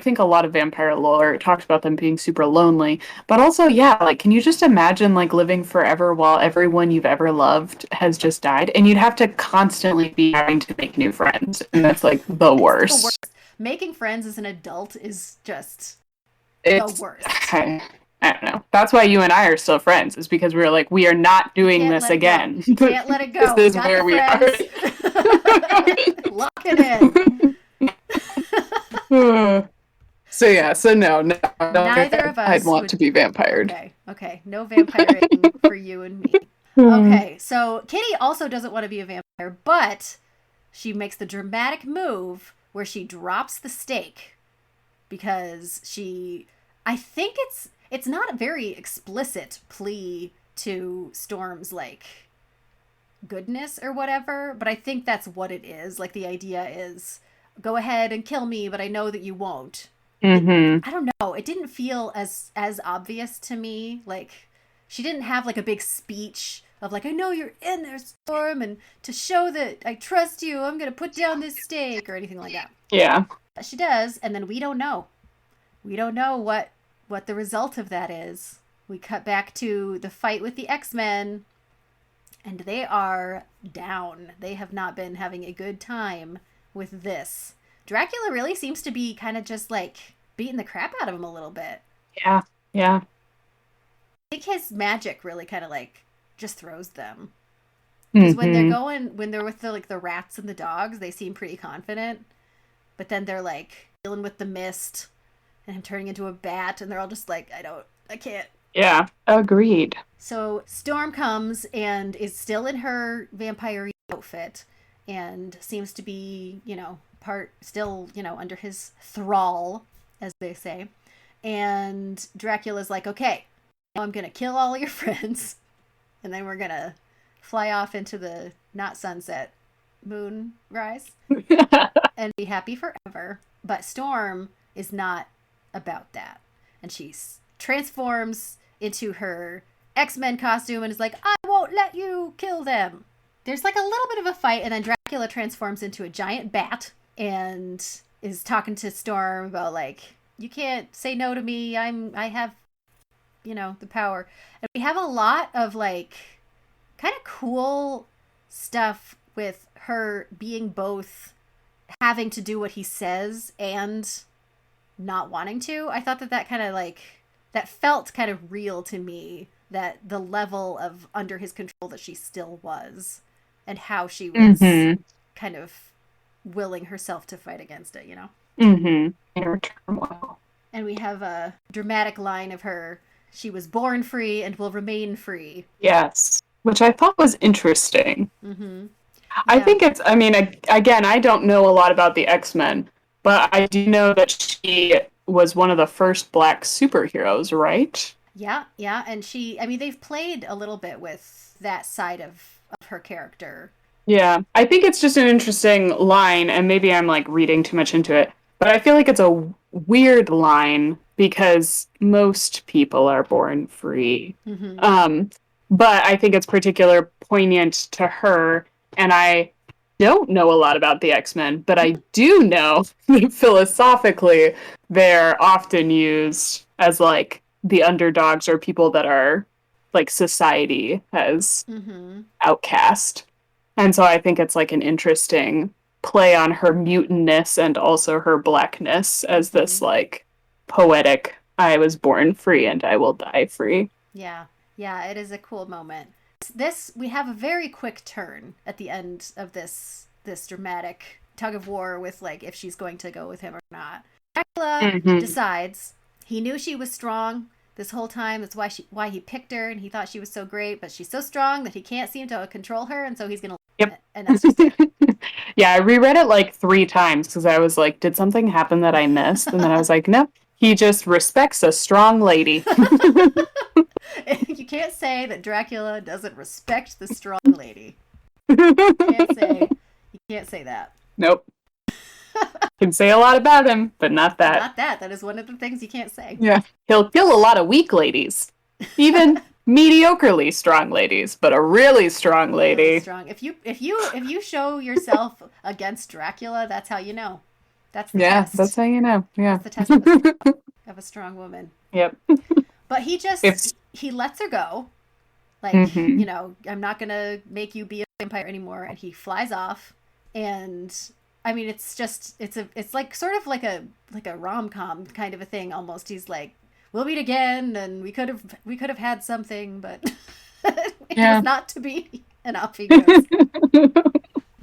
think a lot of vampire lore talks about them being super lonely, but also, like, can you just imagine like living forever while everyone you've ever loved has just died, and you'd have to constantly be having to make new friends, and that's like the worst. Making friends as an adult is just the worst. I don't know. That's why you and I are still friends, is because we were like, we are not doing this again. You can't let it go. This is where we are. Lock it in. So no, neither of us I'd want to be vampired. Okay, no vampiring for you and me. Okay, so Kitty also doesn't want to be a vampire, but she makes the dramatic move where she drops the stake because I think it's not a very explicit plea to Storm's like goodness or whatever, but I think that's what it is. Like, the idea is, go ahead and kill me, but I know that you won't. I don't know. It didn't feel as obvious to me. Like, she didn't have like a big speech of like, I know you're in there, Storm, and to show that I trust you, I'm going to put down this stake or anything like that. Yeah. But she does, and then we don't know. We don't know what the result of that is. We cut back to the fight with the X-Men, and they are down. They have not been having a good time with this. Dracula really seems to be kind of just like beating the crap out of him a little bit. Yeah. Yeah. I think his magic really kind of like just throws them. Because Hmm. when they're with the like the rats and the dogs, they seem pretty confident. But then they're like dealing with the mist and him turning into a bat, and they're all just like, I can't. Yeah. Agreed. So Storm comes and is still in her vampire outfit and seems to be, part still, under his thrall, as they say. And Dracula's like, okay, now I'm going to kill all your friends. And then we're going to fly off into the not sunset, moonrise, and be happy forever. But Storm is not about that. And she transforms into her X-Men costume and is like, I won't let you kill them. There's like a little bit of a fight, and then Dracula transforms into a giant bat and is talking to Storm about like, you can't say no to me. I have, the power. And we have a lot of like kind of cool stuff with her being both having to do what he says and not wanting to. I thought that kind of like that felt kind of real to me, that the level of under his control that she still was and how she was Hmm. kind of willing herself to fight against it, Hmm. Inner turmoil. And we have a dramatic line of her, she was born free and will remain free. Yes. Which I thought was interesting. Mm-hmm. I Yeah. think I mean, again, I don't know a lot about the X-Men, but I do know that she was one of the first black superheroes, right? Yeah, yeah. And I mean, they've played a little bit with that side of her character. Yeah. I think it's just an interesting line, and maybe I'm like reading too much into it, but I feel like it's a weird line because most people are born free. Mm-hmm. Um, but I think it's particular poignant to her, and I don't know a lot about the X-Men, but I do know that philosophically they're often used as like the underdogs or people that are like society has Mm-hmm. outcast. And so I think it's like an interesting play on her mutantness and also her blackness as Mm-hmm. this like poetic I was born free and I will die free. Yeah. Yeah, it is a cool moment. This we have a very quick turn at the end of this dramatic tug of war with like if she's going to go with him or not. Dracula Mm-hmm. decides he knew she was strong this whole time. That's why he picked her, and he thought she was so great, but she's so strong that he can't seem to control her, and so he's gonna. Yep. And that's just it. Yeah, I reread it like 3 times because I was like, did something happen that I missed? And then I was like, no, he just respects a strong lady. You can't say that Dracula doesn't respect the strong lady. Can't say you can't say that. Nope. Can say a lot about him, but not that. Not that. That is one of the things you can't say. Yeah. He'll kill a lot of weak ladies. Even mediocrely strong ladies, but a really strong Really lady. strong. If you show yourself against Dracula, that's how you know. That's the Yeah, test. that's how you know. Yeah. That's the test of a strong woman. Yep. But If he lets her go. Like, hmm I'm not gonna make you be a vampire anymore, and he flies off. And I mean, it's like sort of like a rom-com kind of a thing almost. He's like, we'll meet again, and we could have had something, but it Yeah. was not to be. And off he goes.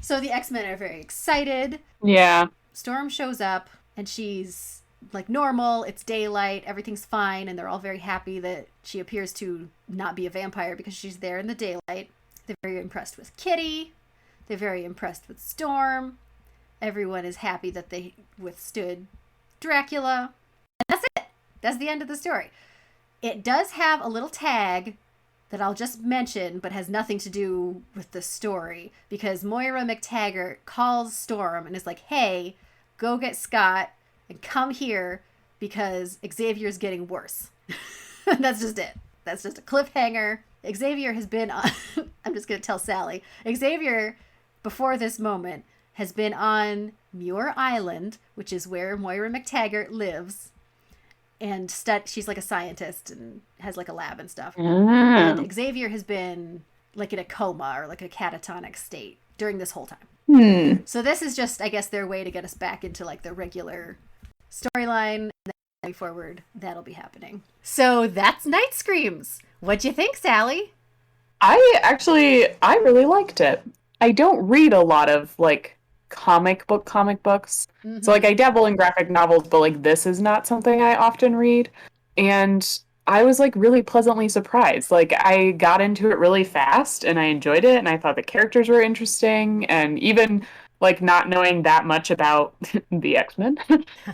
So the X-Men are very excited. Yeah. Storm shows up, and she's like normal. It's daylight. Everything's fine, and they're all very happy that she appears to not be a vampire because she's there in the daylight. They're very impressed with Kitty. They're very impressed with Storm. Everyone is happy that they withstood Dracula. And that's it. That's the end of the story. It does have a little tag that I'll just mention, but has nothing to do with the story, because Moira McTaggart calls Storm and is like, hey, go get Scott and come here because Xavier's getting worse. That's just it. That's just a cliffhanger. Xavier has been on, I'm just going to tell Sally, Xavier, before this moment, has been on Muir Island, which is where Moira McTaggart lives. And she's like a scientist and has like a lab and stuff. Ah. And Xavier has been like in a coma or like a catatonic state during this whole time. Hmm. So this is just, I guess, their way to get us back into like the regular storyline. And then going forward, that'll be happening. So that's Night Screams. What'd you think, Sally? I really liked it. I don't read a lot of like comic books. So like Mm-hmm. I dabble in graphic novels, but like this is not something I often read. And I was like really pleasantly surprised. Like I got into it really fast and I enjoyed it and I thought the characters were interesting and even like not knowing that much about the X-Men,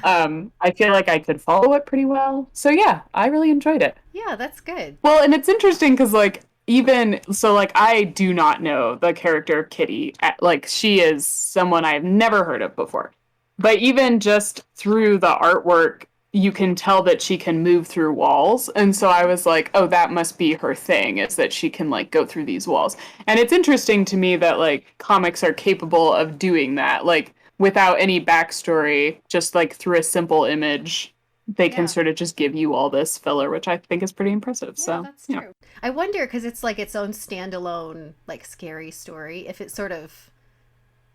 I feel like I could follow it pretty well. So yeah, I really enjoyed it. Yeah, that's good. Well, and it's interesting because like even so like I do not know the character of Kitty. Like she is someone I've never heard of before. But even just through the artwork, you can tell that she can move through walls. And so I was like, oh, that must be her thing, is that she can like go through these walls. And it's interesting to me that like comics are capable of doing that, like without any backstory, just like through a simple image they can Yeah. sort of just give you all this filler, which I think is pretty impressive. Yeah, So, that's yeah. true. I wonder because it's like its own standalone, like scary story, if it sort of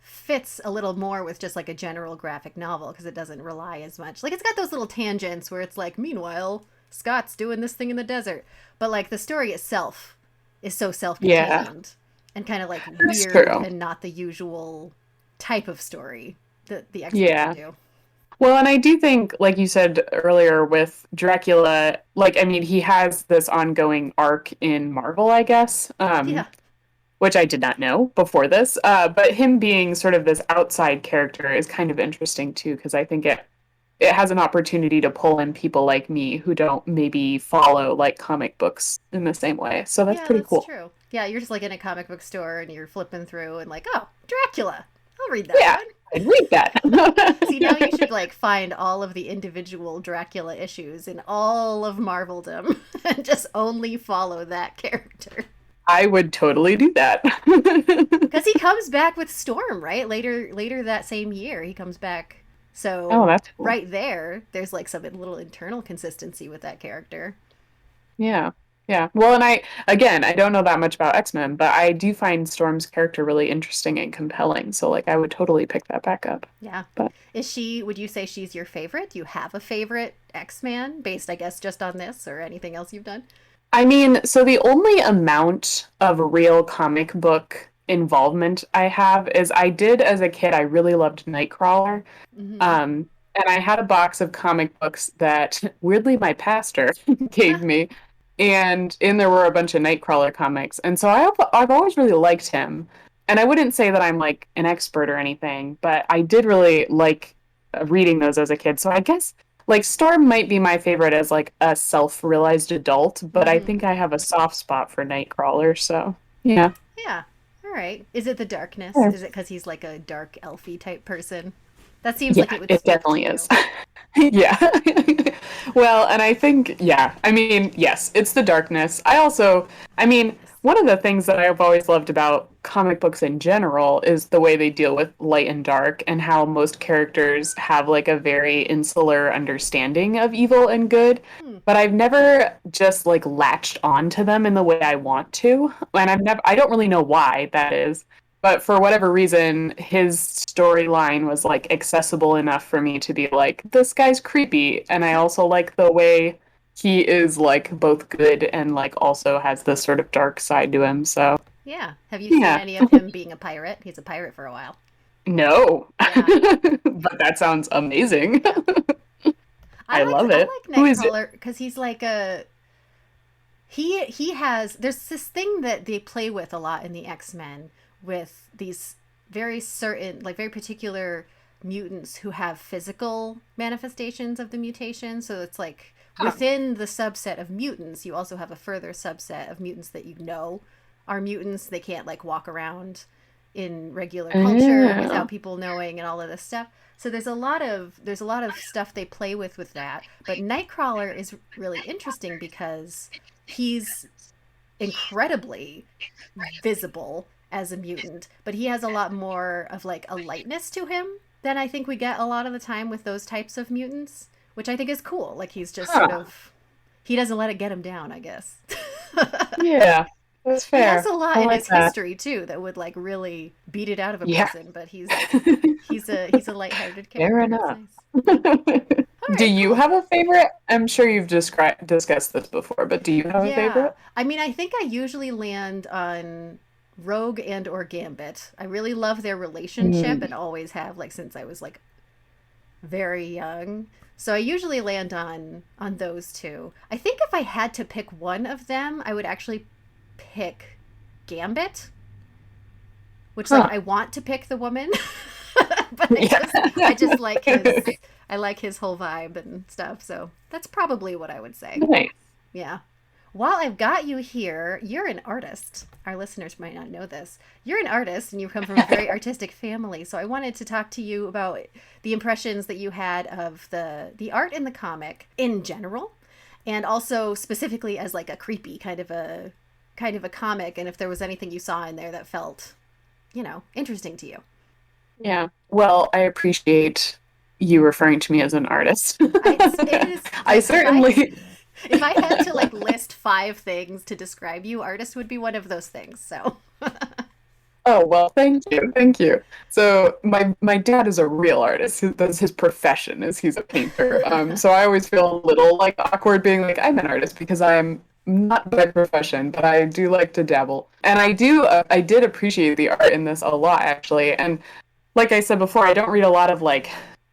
fits a little more with just like a general graphic novel because it doesn't rely as much. Like it's got those little tangents where it's like, meanwhile, Scott's doing this thing in the desert. But like the story itself is so self Yeah, contained and kind of like that's weird true. and not the usual type of story that the X-Men would Yeah. do. Well, and I do think, like you said earlier with Dracula, like, I mean, he has this ongoing arc in Marvel, I guess, Yeah. which I did not know before this. But him being sort of this outside character is kind of interesting too, because I think it has an opportunity to pull in people like me who don't maybe follow like comic books in the same way. So that's Yeah, pretty that's cool. true. Yeah, you're just like in a comic book store and you're flipping through and like, oh, Dracula. I'll read that Yeah, one. I'd read See, now you that. should like find all of the individual Dracula issues in all of Marveldom and just only follow that character. I would totally do that. Because he comes back with Storm, right? Later that same year, he comes back. Oh, So that's cool. right there, there's like some little internal consistency with that character. Yeah. Yeah. Well, and again, I don't know that much about X-Men, but I do find Storm's character really interesting and compelling. So, like, I would totally pick that back up. Yeah. But Is she, would you say she's your favorite? Do you have a favorite X-Man based, I guess, just on this or anything else you've done? I mean, so the only amount of real comic book involvement I have is I did as a kid, I really loved Nightcrawler. Mm-hmm. And I had a box of comic books that weirdly my pastor gave me. And in there were a bunch of Nightcrawler comics. And so I've always really liked him. And I wouldn't say that I'm like an expert or anything, but I did really like reading those as a kid. So I guess like Storm might be my favorite as like a self-realized adult, but I Mm-hmm. think I have a soft spot for Nightcrawler. So yeah. Yeah. All right. Is it the darkness? Yeah. Is it because he's like a dark elfy type person? That seems like Yeah, it would it speak to definitely is. you. Yeah. Well, and I think, yeah, I mean, yes, it's the darkness. I mean, Yes. one of the things that I've always loved about comic books in general is the way they deal with light and dark and how most characters have like a very insular understanding of evil and good. Hmm. But I've never just like latched onto them in the way I want to. And I don't really know why that is. But for whatever reason, his storyline was like accessible enough for me to be like, this guy's creepy. And I also like the way he is like both good and like also has this sort of dark side to him. So Yeah. Have you seen yeah, any of him being a pirate? He's a pirate for a while. no. Yeah. But that sounds amazing. Yeah. I love I it. like Who is it? Nightcrawler because he's like a he has there's this thing that they play with a lot in the X-Men with these very certain like very particular mutants who have physical manifestations of the mutation. So it's like Huh. within the subset of mutants, you also have a further subset of mutants that you know are mutants. They can't like walk around in regular culture Oh. without people knowing and all of this stuff. So there's a lot of stuff they play with that. But Nightcrawler is really interesting because he's incredibly visible as a mutant, but he has a lot more of like a lightness to him than I think we get a lot of the time with those types of mutants, which I think is cool. Like he's just sort Huh. of he doesn't let it get him down, I guess. Yeah. That's He has fair. a lot I in like his that. history too that would like really beat it out of a Yeah. person, but he's a lighthearted Fair character. It's enough. nice. Yeah. All Do right, you cool. have a favorite? I'm sure you've discussed this before, but do you have a Yeah. favorite? I mean, I think I usually land on Rogue and or Gambit. I really love their relationship and Mm. always have like since I was like very young. So I usually land on those two. I think if I had to pick one of them, I would actually pick Gambit, which like Huh. I want to pick the woman, but I just Yeah. like his whole vibe and stuff. So that's probably what I would say. Nice. Yeah. While I've got you here, you're an artist. Our listeners might not know this. You're an artist and you come from a very artistic family. So I wanted to talk to you about the impressions that you had of the art in the comic in general and also specifically as like a creepy kind of a comic and if there was anything you saw in there that felt, interesting to you. Yeah. Well, I appreciate you referring to me as an artist. It is I like certainly. if I had to like list five things to describe you, artist would be one of those things. So Oh, well, thank you. Thank you. So my dad is a real artist. That's his profession is he's a painter. So I always feel a little like awkward being like I'm an artist because I'm not by profession, but I do like to dabble. And I did appreciate the art in this a lot actually. And like I said before, I don't read a lot of like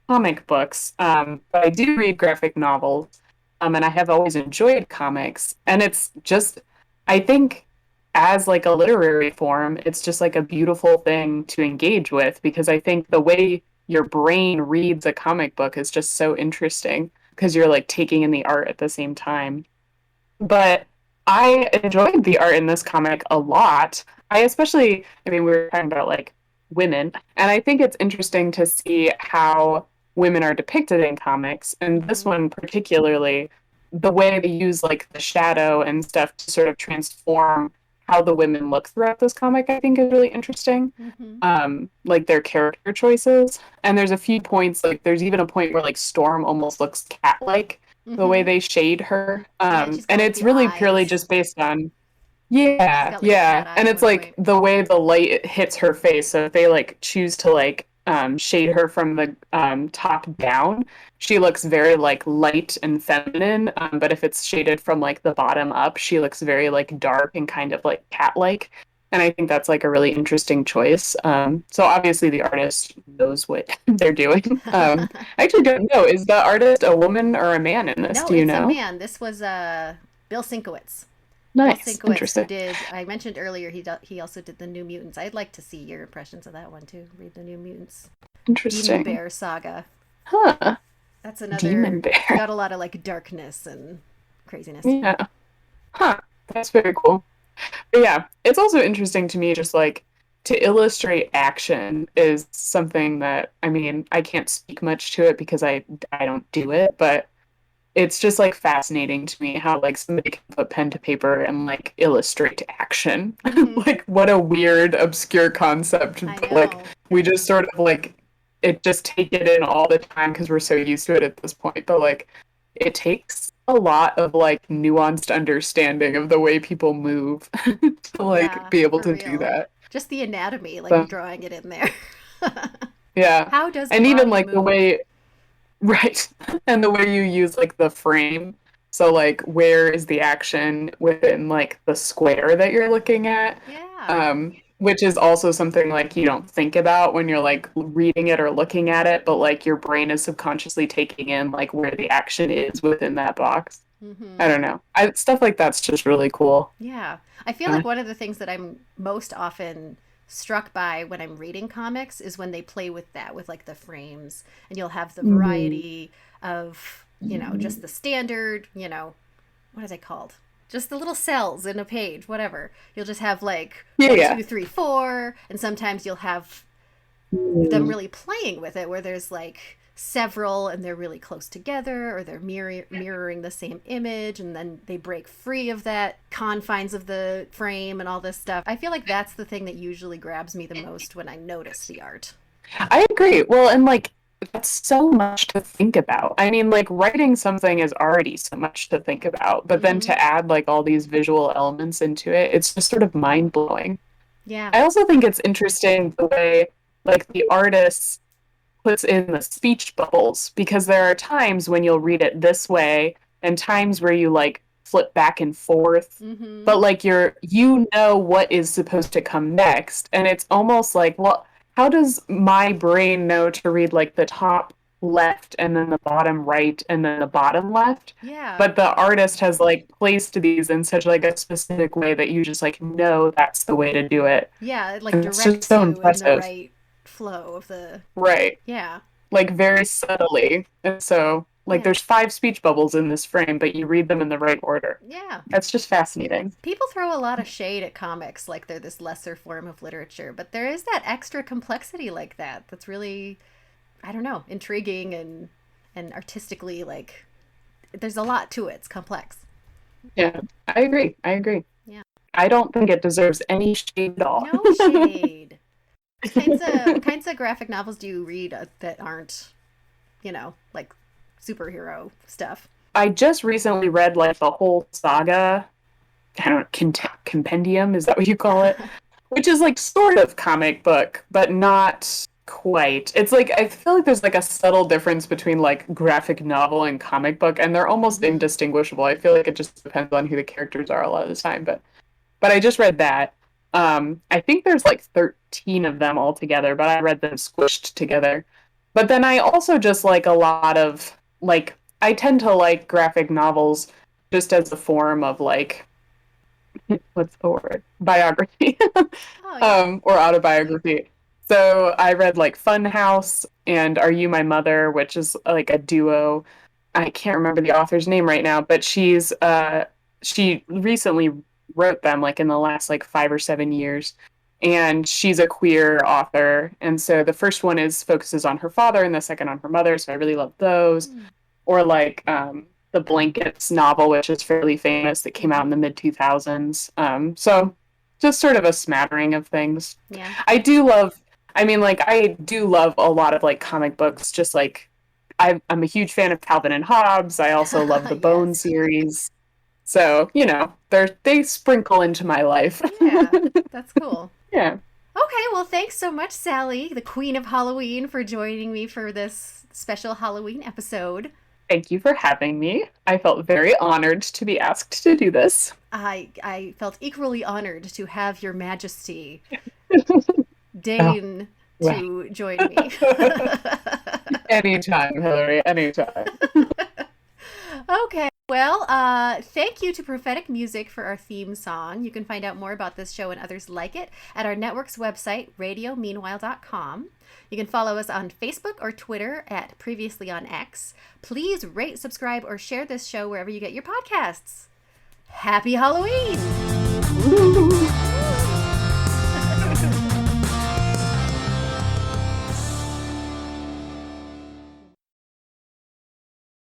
comic books, but I do read graphic novels, and I have always enjoyed comics. And it's just, I think, as like a literary form, it's just like a beautiful thing to engage with because I think the way your brain reads a comic book is just so interesting because you're like taking in the art at the same time. But I enjoyed the art in this comic a lot. I mean, we were talking about like women, and I think it's interesting to see how women are depicted in comics. And this hmm one, particularly, the way they use like the shadow and stuff to sort of transform how the women look throughout this comic, I think is really interesting. hmm Like their character choices. And there's a few points, like there's even a point where like Storm almost looks cat-like the way hmm they shade her. Yeah, and she's got And like it's the really purely eyes. just based on, She's yeah, got like a cat yeah. eye And at it's one like point. the way the light hits her face. So if they like choose to like shade her from the top down, she looks very like light and feminine. But if it's shaded from like the bottom up, she looks very like dark and kind of like cat-like. And I think that's like a really interesting choice. So obviously the artist knows what they're doing. I actually don't know. Is the artist a woman or a man in this? No, Do you it's a know? man. This was Bill Sienkiewicz. Bill Nice. Sienkiewicz, who Interesting. did I mentioned earlier he also did the New Mutants. I'd like to see your impressions of that one too. Read the New Mutants Demon Interesting. Bear saga. Huh. That's Demon another. It's bear. got a lot of like darkness and craziness. Yeah. Huh. That's very cool. But yeah, it's also interesting to me just like to illustrate action is something that I mean, I can't speak much to it because I don't do it, but it's just like fascinating to me how like somebody can put pen to paper and like illustrate action. hmm Like what a weird obscure concept, I but like know. we just sort of like it just take it in all the time because we're so used to it at this point. But like it takes a lot of like nuanced understanding of the way people move to like Yeah, be able for to do real. that. Just the anatomy, like So drawing it in there. yeah. How does a And even body like the move? way right. And the way you use like the frame. So like where is the action within like the square that you're looking at? Yeah. Which is also something like you don't think about when you're like reading it or looking at it, but like your brain is subconsciously taking in like where the action is within that box. I hmm don't know. Stuff like that's just really cool. Yeah. I feel Uh, like one of the things that I'm most often struck by when I'm reading comics is when they play with that, with like the frames, and you'll have the mhm. variety of, just the standard, what are they called? Just the little cells in a page, whatever. You'll just have like Yeah, one, yeah. two, three, four, and sometimes you'll have them Mm. really playing with it where there's like several and they're really close together or they're mirroring the same image and then they break free of that confines of the frame and all this stuff. I feel like that's the thing that usually grabs me the most when I notice the art. I agree. Well, and like that's so much to think about. I mean, like writing something is already so much to think about, but then Mm-hmm. to add like all these visual elements into it, it's just sort of mind blowing. Yeah. I also think it's interesting the way like the artist puts in the speech bubbles because there are times when you'll read it this way and times where you like flip back and forth, Mm-hmm. but like you know what is supposed to come next, and it's almost like, well, how does my brain know to read like the top left and then the bottom right and then the bottom left, Yeah. but the artist has like placed these in such like a specific way that you just like know that's the way to do it, Yeah, it like and it's just directs so you in the impressive. right flow of the. Right, Yeah. like very subtly. And so, like, Yeah. there's five speech bubbles in this frame, but you read them in the right order. Yeah. That's just fascinating. People throw a lot of shade at comics like they're this lesser form of literature, but there is that extra complexity like that that's really, I don't know, intriguing and artistically like there's a lot to it. It's complex. Yeah, I agree. I agree. Yeah. I don't think it deserves any shade at all. No shade. What kinds of graphic novels do you read that aren't, like superhero stuff? I just recently read like the whole saga. I don't know, compendium, is that what you call it? Which is like sort of comic book, but not quite. It's like I feel like there's like a subtle difference between like graphic novel and comic book, and they're almost Mm-hmm. indistinguishable. I feel like it just depends on who the characters are a lot of the time. But I just read that. I think there's like 13 of them altogether, but I read them squished together. But then I also just like a lot of like I tend to like graphic novels just as a form of like what's the word? Biography. Oh yeah. Or autobiography. So I read like Fun House and Are You My Mother, which is like a duo. I can't remember the author's name right now, but she recently wrote them like in the last like 5 or 7 years. And she's a queer author. And so the first one is focuses on her father and the second on her mother. So I really love those. Or like the Blankets novel, which is fairly famous, that came out in Mm-hmm. the mid 2000s. So just sort of a smattering of things. Yeah. I do love, I mean, like, I do love a lot of like comic books, just like I'm a huge fan of Calvin and Hobbes. I also love the Bone Yes. series. So, they sprinkle into my life. Yeah. That's cool. Yeah. Okay, well, thanks so much, Sally, the Queen of Halloween, for joining me for this special Halloween episode. Thank you for having me. I felt very honored to be asked to do this. I felt equally honored to have Your Majesty Oh, deign well. to join me. Anytime, Hilary, anytime. Okay. Well, thank you to Prophetic Music for our theme song. You can find out more about this show and others like it at our network's website, radiomeanwhile.com. You can follow us on Facebook or Twitter at Previously on X. Please rate, subscribe, or share this show wherever you get your podcasts. Happy Halloween! Ooh.